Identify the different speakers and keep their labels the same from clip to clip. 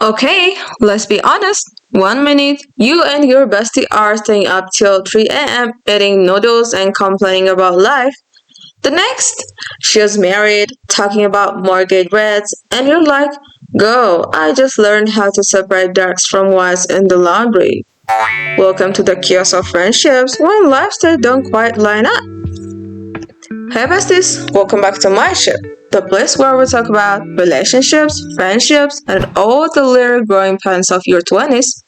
Speaker 1: Okay, let's be honest. 1 minute, you and your bestie are staying up till 3 a.m. eating noodles and complaining about life. The next, she's married, talking about mortgage rates, and you're like, go, I just learned how to separate darks from whites in the laundry. Welcome to the chaos of friendships when lifestyles don't quite line up. Hey besties, welcome back to my show, the place where we talk about relationships, friendships, and all the little growing pains of your 20s.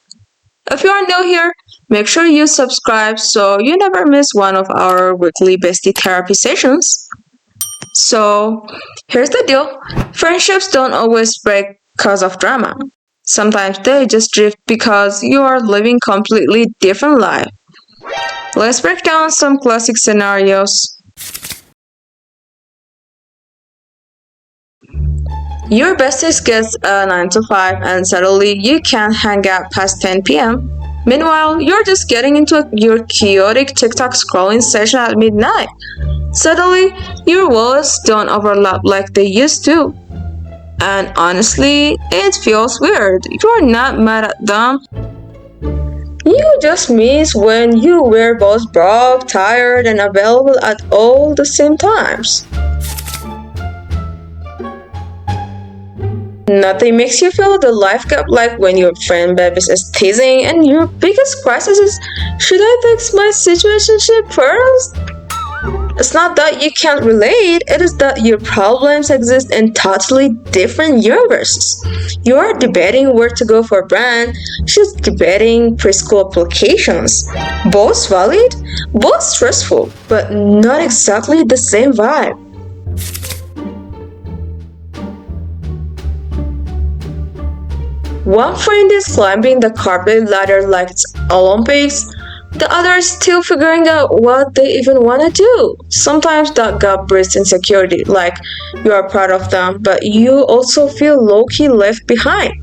Speaker 1: If you are new here, make sure you subscribe so you never miss one of our weekly bestie therapy sessions. So, here's the deal. Friendships don't always break because of drama. Sometimes they just drift because you are living completely different life. Let's break down some classic scenarios. Your bestie gets a 9 to 5 and suddenly you can't hang out past 10 p.m. Meanwhile, you're just getting into your chaotic TikTok scrolling session at midnight. Suddenly, your walls don't overlap like they used to. And honestly, it feels weird. You're not mad at them. You just miss when you were both broke, tired, and available at all the same times. Nothing makes you feel the life gap like when your friend Babis is teasing and your biggest crisis is, should I fix my situationship first? It's not that you can't relate, it is that your problems exist in totally different universes. You're debating where to go for brand, she's debating preschool applications. Both valid, both stressful, but not exactly the same vibe. One friend is climbing the corporate ladder like it's Olympics, the other is still figuring out what they even want to do. Sometimes that gap breeds insecurity, like you are proud of them, but you also feel low-key left behind.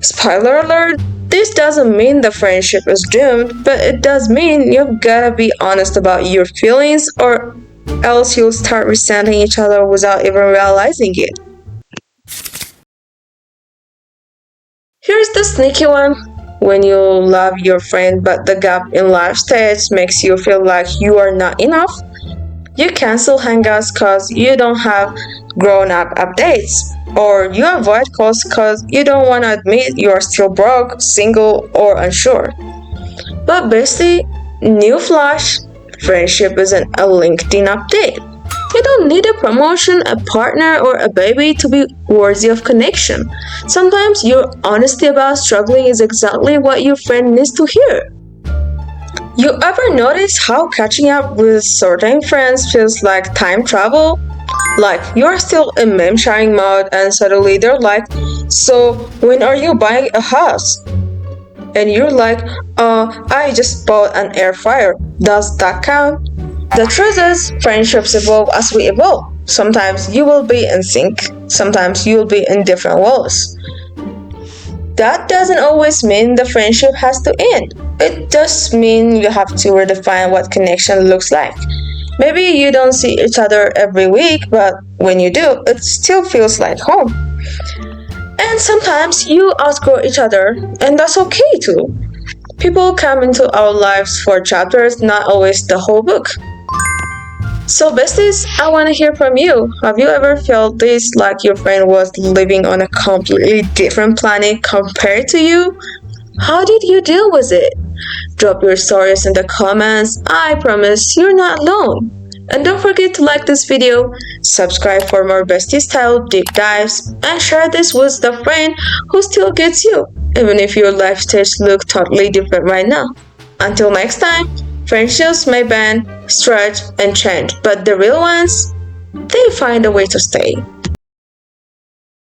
Speaker 1: Spoiler alert, this doesn't mean the friendship is doomed, but it does mean you've gotta be honest about your feelings or else you'll start resenting each other without even realizing it. Here's the sneaky one. When you love your friend but the gap in life stage makes you feel like you are not enough, you cancel hangouts cause you don't have grown-up updates, or you avoid calls cause you don't want to admit you are still broke, single, or unsure. But basically, new flash, friendship isn't a LinkedIn update. You don't need a promotion, a partner, or a baby to be worthy of connection. Sometimes your honesty about struggling is exactly what your friend needs to hear. You ever notice how catching up with certain friends feels like time travel? Like you're still in meme sharing mode and suddenly they're like, so when are you buying a house? And you're like, I just bought an air fryer. Does that count? The truth is, friendships evolve as we evolve. Sometimes you will be in sync, sometimes you will be in different worlds. That doesn't always mean the friendship has to end. It just means you have to redefine what connection looks like. Maybe you don't see each other every week, but when you do, it still feels like home. And sometimes you outgrow each other, and that's okay too. People come into our lives for chapters, not always the whole book. So besties, I want to hear from you. Have you ever felt this like your friend was living on a completely different planet compared to you? How did you deal with it? Drop your stories in the comments. I promise you're not alone. And don't forget to like this video, subscribe for more bestie style deep dives, and share this with the friend who still gets you, even if your life stage looks totally different right now. Until next time, friendships may bend, stretch, and change, but the real ones, they find a way to stay.